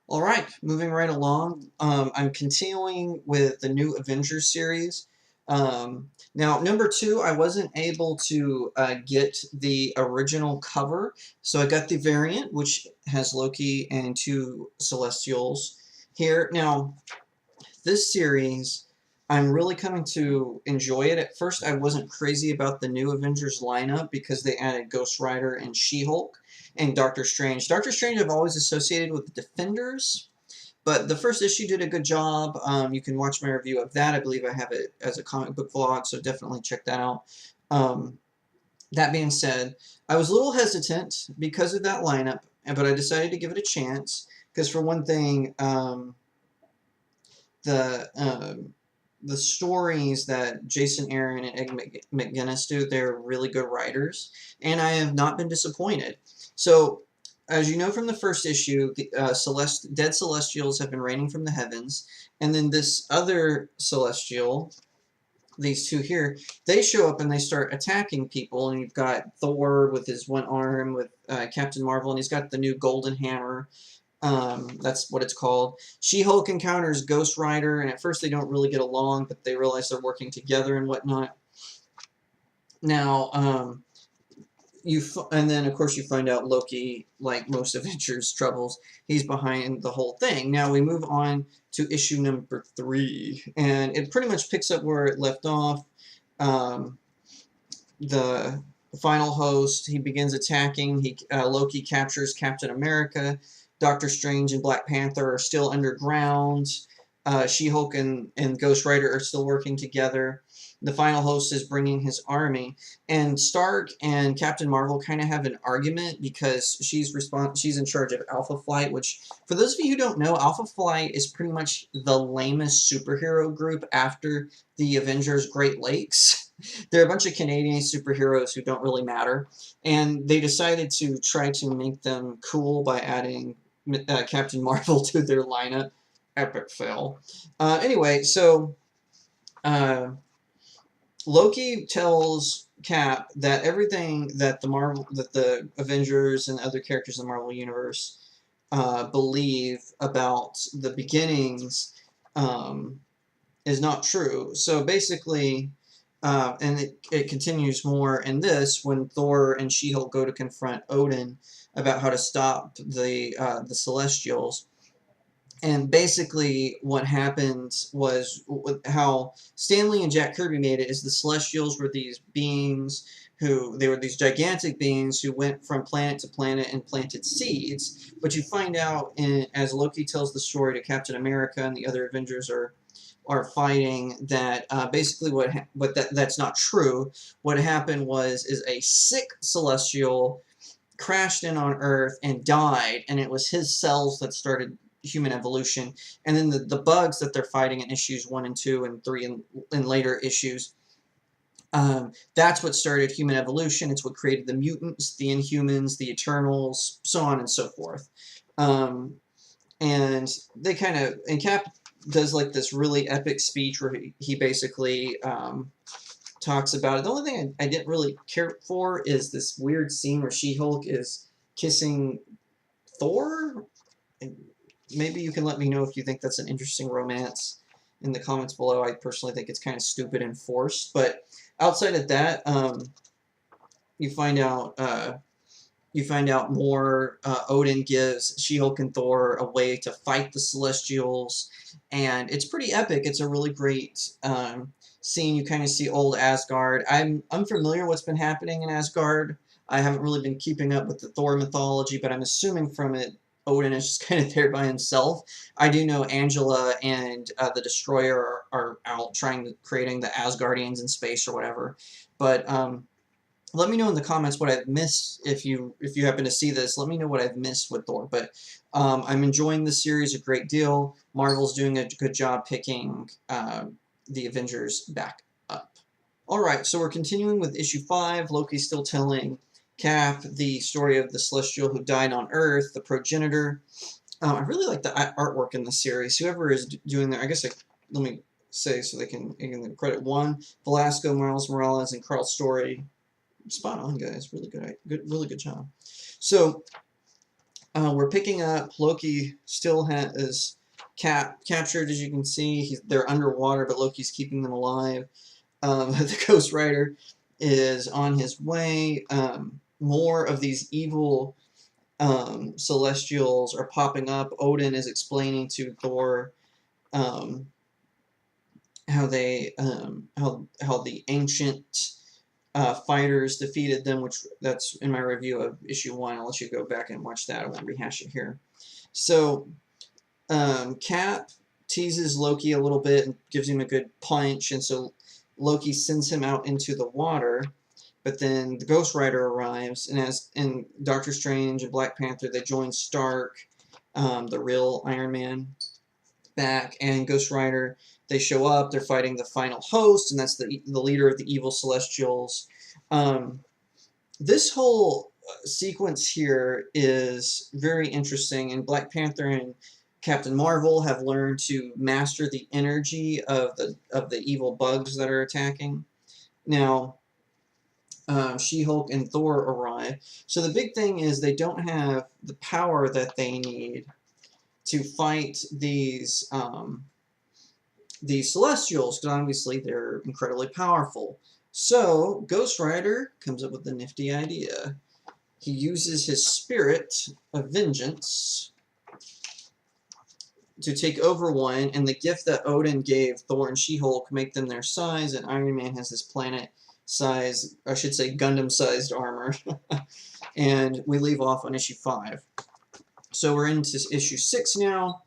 Alright, moving right along, I'm continuing with the new Avengers series. Now, number 2, I wasn't able to get the original cover, so I got the variant, which has Loki and 2 Celestials here. Now, this series, I'm really coming to enjoy it. At first, I wasn't crazy about the new Avengers lineup because they added Ghost Rider and She-Hulk and Doctor Strange. Doctor Strange I've always associated with the Defenders, but the first issue did a good job. You can watch my review of that. I believe I have it as a comic book vlog, so definitely check that out. That being said, I was a little hesitant because of that lineup, but I decided to give it a chance because, for one thing, the stories that Jason Aaron and Ed McGuinness do, they're really good writers, and I have not been disappointed. So, as you know from the first issue, the dead Celestials have been raining from the heavens, and then this other Celestial, these two here, they show up and they start attacking people, and you've got Thor with his one arm, with Captain Marvel, and he's got the new golden hammer. That's what it's called. She-Hulk encounters Ghost Rider, and at first they don't really get along, but they realize they're working together and whatnot. Now, and then of course you find out Loki, like most Avengers troubles, he's behind the whole thing. Now we move on to issue number 3, and it pretty much picks up where it left off. The final host, he begins attacking. Loki captures Captain America. Doctor Strange and Black Panther are still underground. She-Hulk and Ghost Rider are still working together. The final host is bringing his army. And Stark and Captain Marvel kind of have an argument because she's in charge of Alpha Flight, which, for those of you who don't know, Alpha Flight is pretty much the lamest superhero group after the Avengers Great Lakes. They're a bunch of Canadian superheroes who don't really matter. And they decided to try to make them cool by adding Captain Marvel to their lineup. Epic fail. Anyway, so Loki tells Cap that everything that the Avengers and other characters in the Marvel Universe believe about the beginnings is not true. So basically, and it continues more in this when Thor and She-Hulk go to confront Odin about how to stop the Celestials. And basically what happened was how Stanley and Jack Kirby made it is the Celestials were these beings they were these gigantic beings who went from planet to planet and planted seeds. But you find out, as Loki tells the story to Captain America and the other Avengers are fighting, that basically that's not true. What happened is a sick Celestial crashed in on Earth and died, and it was his cells that started human evolution. And then the bugs that they're fighting in issues 1 and 2 and 3 and later issues, that's what started human evolution. It's what created the mutants, the Inhumans, the Eternals, so on and so forth. And they and Cap does like this really epic speech where he basically talks about it. The only thing I didn't really care for is this weird scene where She-Hulk is kissing Thor. And maybe you can let me know if you think that's an interesting romance in the comments below. I personally think it's kind of stupid and forced, but outside of that, you find out more. Odin gives She-Hulk and Thor a way to fight the Celestials, and it's pretty epic. It's a really great scene. You kind of see old Asgard. I'm unfamiliar what's been happening in Asgard. I haven't really been keeping up with the Thor mythology, but I'm assuming from it Odin is just kind of there by himself. I do know Angela and the Destroyer are out creating the Asgardians in space or whatever. But let me know in the comments what I've missed. If you happen to see this, let me know what I've missed with Thor. But I'm enjoying this series a great deal. Marvel's doing a good job picking the Avengers back up. Alright, so we're continuing with issue 5. Loki's still telling Cap, the story of the Celestial who died on Earth, the progenitor. I really like the artwork in the series. Whoever is doing that, I guess let me say so they can credit one, Velasco, Miles Morales, and Carl Story. Spot on, guys. Really really good job. So we're picking up. Loki still is captured, as you can see. They're underwater, but Loki's keeping them alive. The Ghost Rider is on his way. More of these evil Celestials are popping up. Odin is explaining to Thor how the ancient fighters defeated them, which that's in my review of issue 1. I'll let you go back and watch that. I won't rehash it here. So Cap teases Loki a little bit and gives him a good punch, and so Loki sends him out into the water. But then the Ghost Rider arrives, and Doctor Strange and Black Panther, they join Stark, the real Iron Man, back, and Ghost Rider, they show up. They're fighting the final host, and that's the leader of the evil Celestials. This whole sequence here is very interesting, and Black Panther and Captain Marvel have learned to master the energy of the evil bugs that are attacking. Now, She-Hulk and Thor arrive. So the big thing is they don't have the power that they need to fight these Celestials, because obviously they're incredibly powerful. So Ghost Rider comes up with a nifty idea. He uses his spirit of vengeance to take over one, and the gift that Odin gave Thor and She-Hulk make them their size, and Iron Man has this planet-size, I should say Gundam-sized armor. And we leave off on issue 5. So we're into issue 6 now.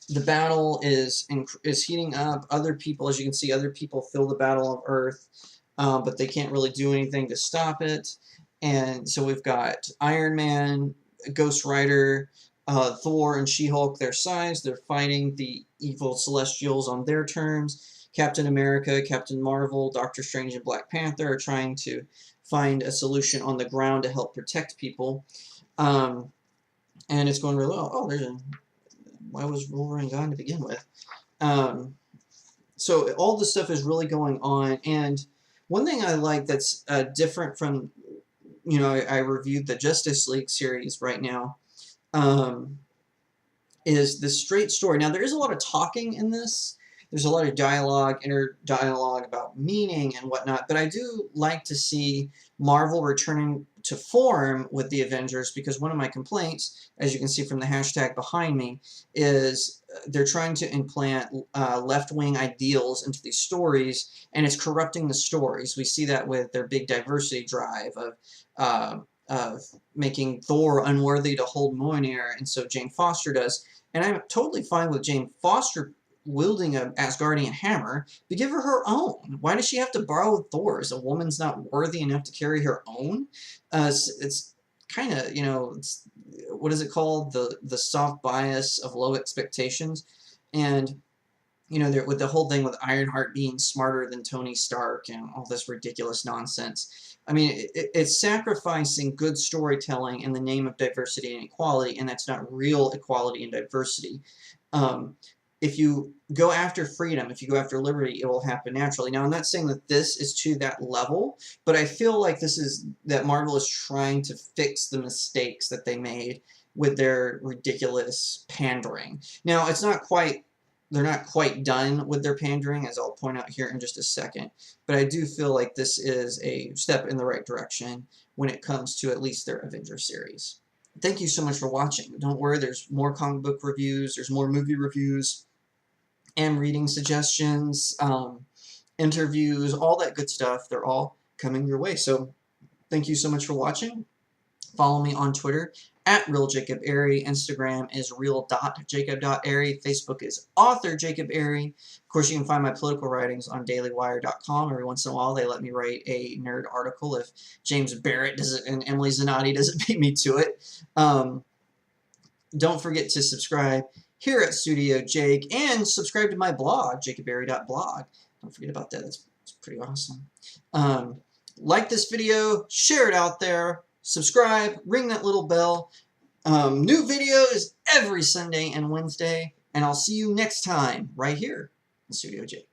The battle is heating up. Other people, as you can see, other people fill the Battle of Earth, but they can't really do anything to stop it. And so we've got Iron Man, Ghost Rider, Thor, and She-Hulk their size. They're fighting the evil Celestials on their terms. Captain America, Captain Marvel, Doctor Strange, and Black Panther are trying to find a solution on the ground to help protect people. And it's going really well. Oh, why was Wolverine gone to begin with? So all this stuff is really going on. And one thing I like that's different from, I reviewed the Justice League series right now, is the straight story. Now, there is a lot of talking in this. There's a lot of dialogue, inner dialogue about meaning and whatnot, but I do like to see Marvel returning to form with the Avengers, because one of my complaints, as you can see from the hashtag behind me, is they're trying to implant left-wing ideals into these stories, and it's corrupting the stories. We see that with their big diversity drive of making Thor unworthy to hold Mjolnir, and so Jane Foster does. And I'm totally fine with Jane Foster wielding an Asgardian hammer, but give her her own. Why does she have to borrow Thor's? A woman's not worthy enough to carry her own? It's kind of, what is it called? The soft bias of low expectations. And, with the whole thing with Ironheart being smarter than Tony Stark and all this ridiculous nonsense. I mean, it's sacrificing good storytelling in the name of diversity and equality, and that's not real equality and diversity. If you go after freedom, if you go after liberty, it will happen naturally. Now, I'm not saying that this is to that level, but I feel like that Marvel is trying to fix the mistakes that they made with their ridiculous pandering. Now, they're not quite done with their pandering, as I'll point out here in just a second, but I do feel like this is a step in the right direction when it comes to at least their Avengers series. Thank you so much for watching. Don't worry, there's more comic book reviews, there's more movie reviews, and reading suggestions, interviews, all that good stuff. They're all coming your way. So thank you so much for watching. Follow me on Twitter at RealJacobAiry. Instagram is real.jacob.airy. Facebook is author Jacob Airy. Of course, you can find my political writings on dailywire.com. Every once in a while, they let me write a nerd article if James Barrett and Emily Zanotti doesn't beat me to it. Don't forget to subscribe here at StudioJake, and subscribe to my blog, jacobairy.blog. Don't forget about that. That's pretty awesome. Like this video, share it out there, subscribe, ring that little bell. New videos every Sunday and Wednesday, and I'll see you next time right here in Studio Jake.